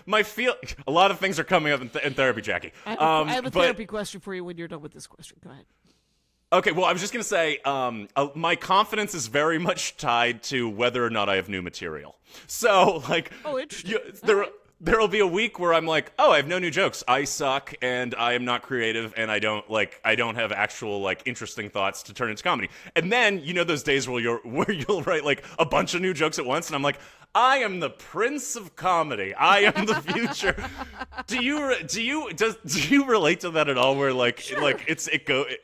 my feel. A lot of things are coming up in therapy, Jackie. I have a therapy question for you when you're done with this question. Go ahead. Okay, well, I was just going to say, my confidence is very much tied to whether or not I have new material. So, like, interesting. There'll be a week where I'm like, I have no new jokes. I suck, and I am not creative, and I don't have actual like interesting thoughts to turn into comedy. And then those days where you'll write like a bunch of new jokes at once, and I'm like, I am the prince of comedy. I am the future. Do you relate to that at all? Where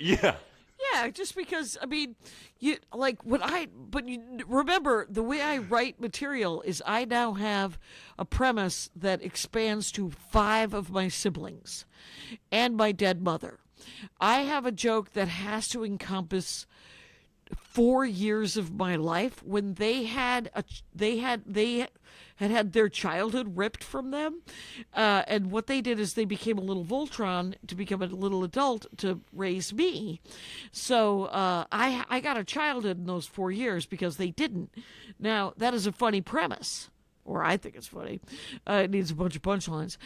yeah. Yeah, just because remember the way I write material is I now have a premise that expands to 5 of my siblings and my dead mother. I have a joke that has to encompass 4 years of my life when they had their childhood ripped from them, and what they did is they became a little Voltron to become a little adult to raise me. So I got a childhood in those 4 years because they didn't. Now that is a funny premise, or I think it's funny. It needs a bunch of punchlines,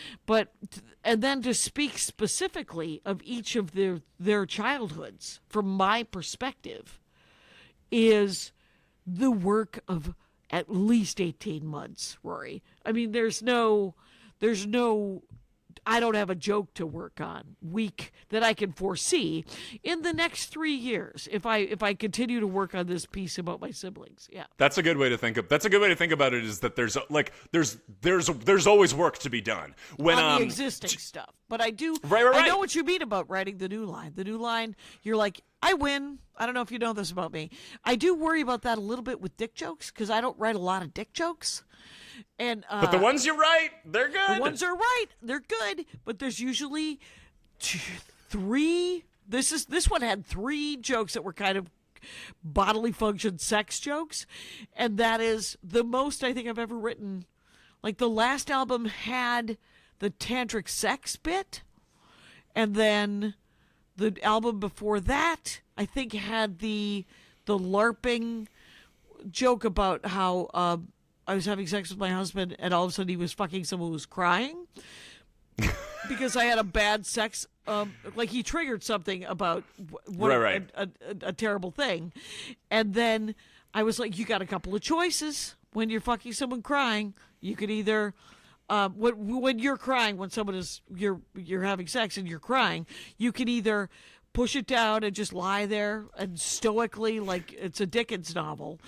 and then to speak specifically of each of their childhoods from my perspective is the work of at least 18 months, Rory. I mean, there's no there's no, I don't have a joke to work on week that I can foresee in the next 3 years if I continue to work on this piece about my siblings. Yeah. That's a good way to think of. That's a good way to think about it. Is that there's always work to be done when on the existing stuff. But I do. Right. I know what you mean about writing the new line. The new line, you're like, I win. I don't know if you know this about me. I do worry about that a little bit with dick jokes because I don't write a lot of dick jokes. And but the ones you write, they're good. The ones are right. They're good. But there's usually 3. This one had 3 jokes that were kind of bodily function sex jokes, and that is the most I think I've ever written. Like the last album had the tantric sex bit, and then the album before that I think had the LARPing joke about how I was having sex with my husband and all of a sudden he was fucking someone who was crying because I had a bad sex, like he triggered something about a terrible thing. And then I was like, you got a couple of choices when you're fucking someone crying. You could either, when you're crying, when someone is, you're having sex and you're crying, you can either push it down and just lie there and stoically, like it's a Dickens novel,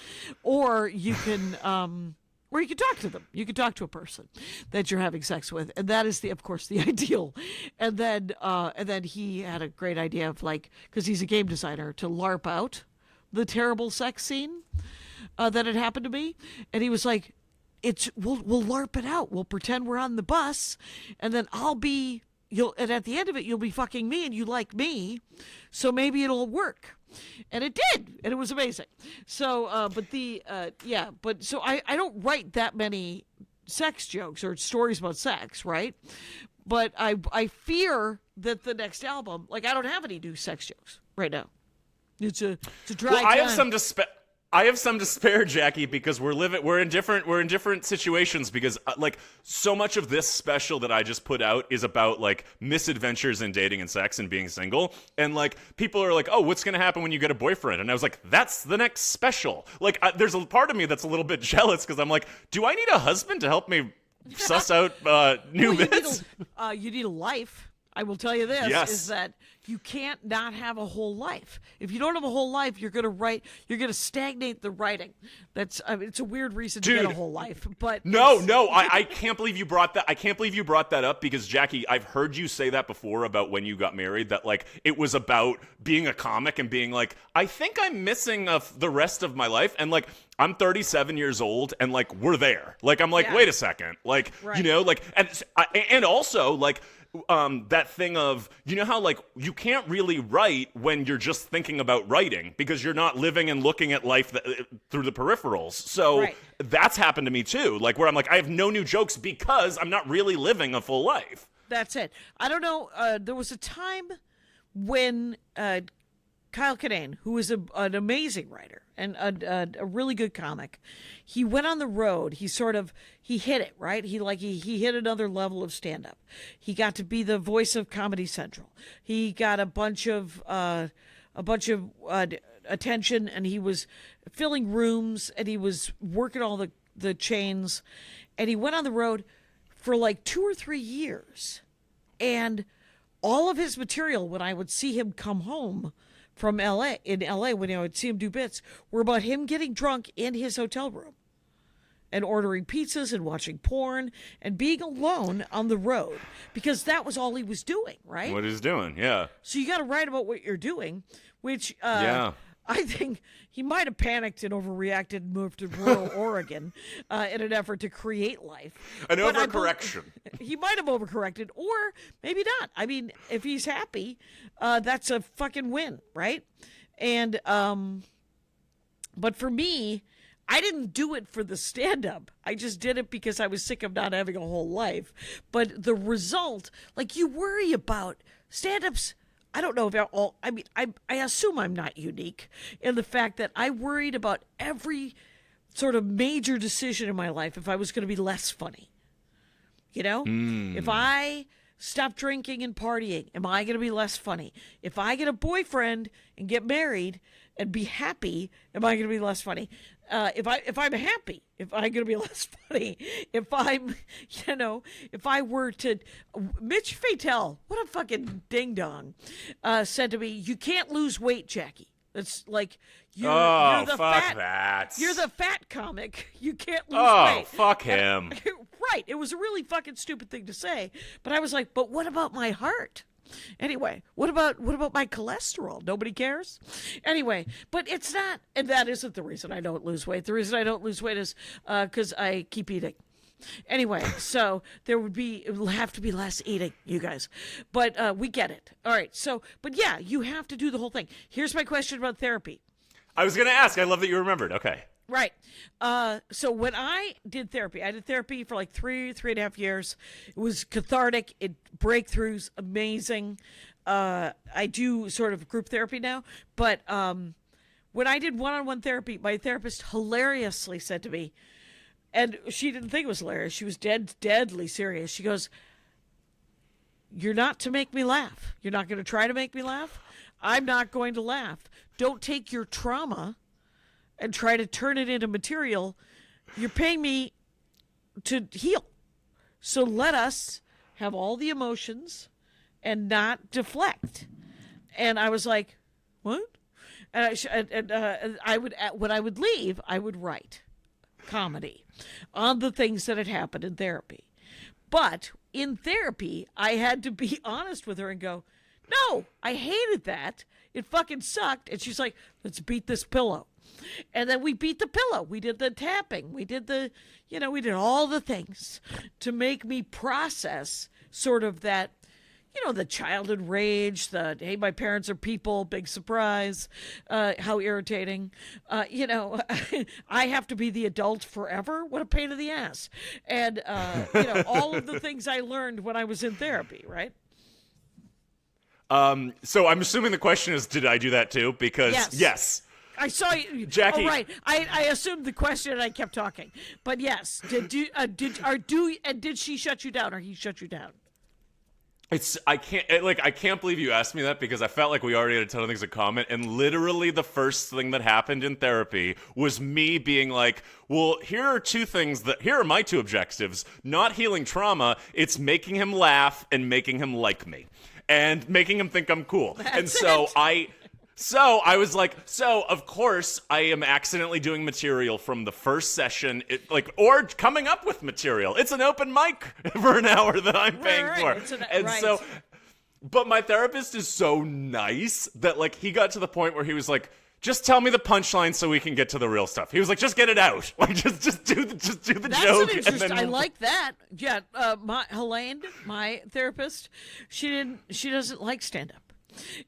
or you can talk to them. You can talk to a person that you're having sex with, and that is of course, the ideal. And then he had a great idea of like, because he's a game designer, to LARP out the terrible sex scene that had happened to me, and he was like, we'll LARP it out. We'll pretend we're on the bus, and then and at the end of it, you'll be fucking me, and you like me, so maybe it'll work. And it did, and it was amazing. So, so I don't write that many sex jokes or stories about sex, right? But I fear that the next album, like I don't have any new sex jokes right now. It's a dry time. I have some to spare, Jackie, because we're in different situations, because like so much of this special that I just put out is about like misadventures in dating and sex and being single, and like people are like, oh, what's gonna happen when you get a boyfriend? And I was like, that's the next special. Like there's a part of me that's a little bit jealous because I'm like, do I need a husband to help me suss out new bits? You need a life. I will tell you this, yes. is that you can't not have a whole life. If you don't have a whole life, you're going to stagnate the writing. It's a weird reason to get a whole life. But I can't believe you brought that. I can't believe you brought that up because, Jackie, I've heard you say that before about when you got married, that like it was about being a comic and being like, I think I'm missing the rest of my life. And like, I'm 37 years old and like, we're there. Like, I'm like, wait a second. Like, you know, like, and also like, that thing of, you know how like you can't really write when you're just thinking about writing because you're not living and looking at life through the peripherals. So that's happened to me too. Like where I'm like, I have no new jokes because I'm not really living a full life. That's it. I don't know. There was a time when Kyle Kinane, who is an amazing writer and a really good comic, he went on the road. He hit it, right? He hit another level of stand-up. He got to be the voice of Comedy Central. He got a bunch of attention, and he was filling rooms, and he was working all the chains, and he went on the road for like 2 or 3 years, and all of his material, when I would see him come home from LA, when I would see him do bits, were about him getting drunk in his hotel room and ordering pizzas and watching porn and being alone on the road because that was all he was doing, right? What he's doing, yeah. So you got to write about what you're doing, which I think he might have panicked and overreacted and moved to rural Oregon in an effort to create life. An overcorrection. He might have overcorrected, or maybe not. I mean, if he's happy, that's a fucking win, right? And but for me, I didn't do it for the stand-up. I just did it because I was sick of not having a whole life. But the result, like you worry about stand-ups. I don't know if all, I mean, I assume I'm not unique in the fact that I worried about every sort of major decision in my life if I was going to be less funny. You know? If I stop drinking and partying, am I going to be less funny? If I get a boyfriend and get married and be happy, am I going to be less funny? if I'm happy, if I'm gonna be less funny, if I'm, if I were to, Mitch Fatel, what a fucking ding dong, said to me, "You can't lose weight, Jackie. It's like you're the fuck fat. that. You're the fat comic. You can't lose Oh, weight." fuck him. Right. It was a really fucking stupid thing to say, but I was like, "But what about my heart?" Anyway, what about my cholesterol? Nobody cares. Anyway, but it's not, and that isn't the reason I don't lose weight. The reason I don't lose weight is because I keep eating. Anyway, so it will have to be less eating, you guys. But we get it. All right. So, but yeah, you have to do the whole thing. Here's my question about therapy. I was going to ask. I love that you remembered. Okay. Right. So when I did therapy for like 3.5 years. It was cathartic. Breakthroughs, amazing. I do sort of group therapy now. But when I did one-on-one therapy, my therapist hilariously said to me, and she didn't think it was hilarious. She was deadly serious. She goes, "You're not to make me laugh. You're not going to try to make me laugh. I'm not going to laugh. Don't take your trauma and try to turn it into material. You're paying me to heal. So let us have all the emotions and not deflect." And I was like, "What?" And I would, when I would leave, I would write comedy on the things that had happened in therapy. But in therapy, I had to be honest with her and go, "No, I hated that. It fucking sucked." And she's like, "Let's beat this pillow." And then we beat the pillow. We did the tapping. We did we did all the things to make me process sort of that, the childhood rage, the, hey, my parents are people, big surprise, how irritating. I have to be the adult forever. What a pain in the ass. And, all of the things I learned when I was in therapy, right? So I'm assuming the question is, did I do that too? Because yes. I saw you, Jackie. Oh, right. I assumed the question and I kept talking. But yes, did she shut you down or he shut you down? I can't believe you asked me that because I felt like we already had a ton of things in common. And literally the first thing that happened in therapy was me being like, well, here are my two objectives. Not healing trauma. It's making him laugh and making him like me and making him think I'm cool. So I was like, of course I am accidentally doing material from the first session, or coming up with material. It's an open mic for an hour that I'm paying for. But my therapist is so nice that he got to the point where he was like, "Just tell me the punchline so we can get to the real stuff." He was like, "Just get it out. Just do the joke." I like that. Yeah, Helene, my therapist, she doesn't like stand-up.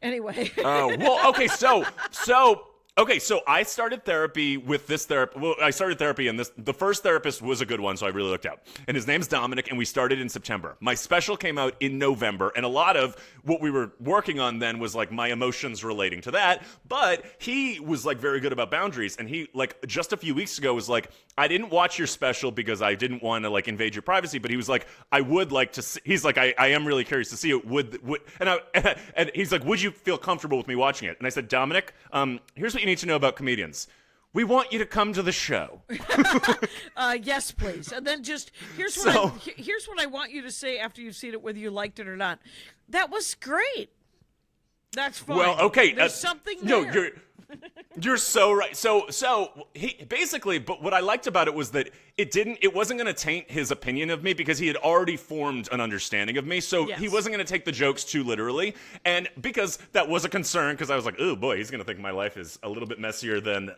Anyway. Oh, well, okay, so I started therapy with this therapist. Well, I started therapy, and the first therapist was a good one, so I really looked out. And his name's Dominic, and we started in September. My special came out in November, and a lot of what we were working on then was my emotions relating to that. But he was very good about boundaries, and he just a few weeks ago was like, "I didn't watch your special because I didn't want to invade your privacy." But he was like, "I would like to see." He's like, I am really curious to see it. And he's like, "Would you feel comfortable with me watching it?" And I said, "Dominic, here's what you need to know about comedians. We want you to come to the show." Yes, please. And then here's what I want you to say after you've seen it, whether you liked it or not. That was great. That's fine. Well, okay. There's something there. No, you're so right. So he basically, but what I liked about it was that it wasn't going to taint his opinion of me because he had already formed an understanding of me. So he wasn't going to take the jokes too literally. And because that was a concern, because I was like, "Oh boy, he's going to think my life is a little bit messier than,"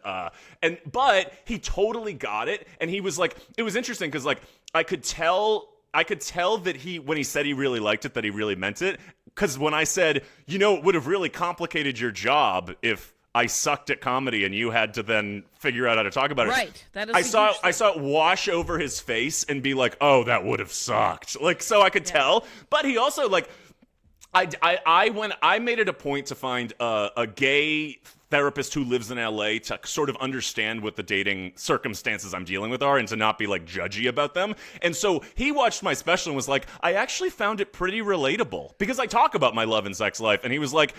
but he totally got it. And he was like, it was interesting because I could tell that when he said he really liked it, that he really meant it. Because when I said, it would have really complicated your job if I sucked at comedy and you had to then figure out how to talk about it. Right. That is I saw it wash over his face and be like, "Oh, that would have sucked." So I could tell. But he also I made it a point to find a gay therapist who lives in LA to sort of understand what the dating circumstances I'm dealing with are and to not be judgy about them. And so he watched my special and was like, "I actually found it pretty relatable because I talk about my love and sex life." And he was like,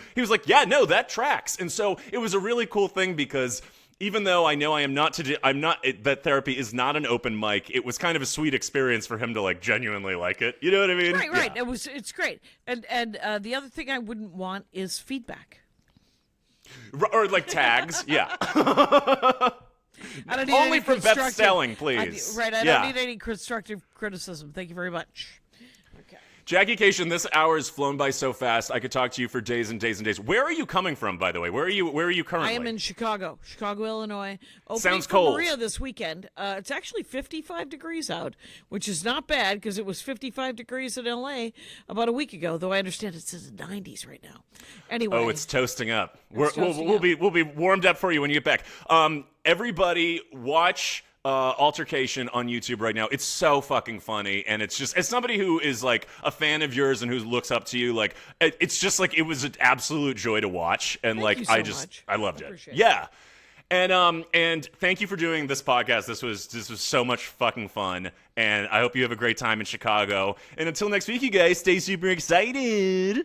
"Yeah, no, that tracks." And so it was a really cool thing because even though I know that therapy is not an open mic, it was kind of a sweet experience for him to like genuinely like it. You know what I mean? Right. Yeah. It's great. And the other thing I wouldn't want is feedback. Or like tags. Yeah. I don't need Only any for Beth Stelling, please. I don't need any constructive criticism. Thank you very much. Okay. Jackie Kashian, this hour has flown by so fast. I could talk to you for days and days and days. Where are you coming from, by the way? Where are you currently? I am in Chicago, Illinois. Opening Sounds for cold. Maria this weekend. It's actually 55 degrees out, which is not bad because it was 55 degrees in LA about a week ago. Though I understand it's in the 90s right now. Anyway, oh, it's toasting up. Toasting We'll up. be warmed up for you when you get back. Everybody, watch Alter-Kashian on YouTube right now. It's so fucking funny, and it's just, as somebody who is like a fan of yours and who looks up to you, like it's just like it was an absolute joy to watch, and Thank you so much. I loved it. Appreciate it. Yeah. And thank you for doing this podcast. This was so much fucking fun, and I hope you have a great time in Chicago. And until next week, you guys, stay super excited.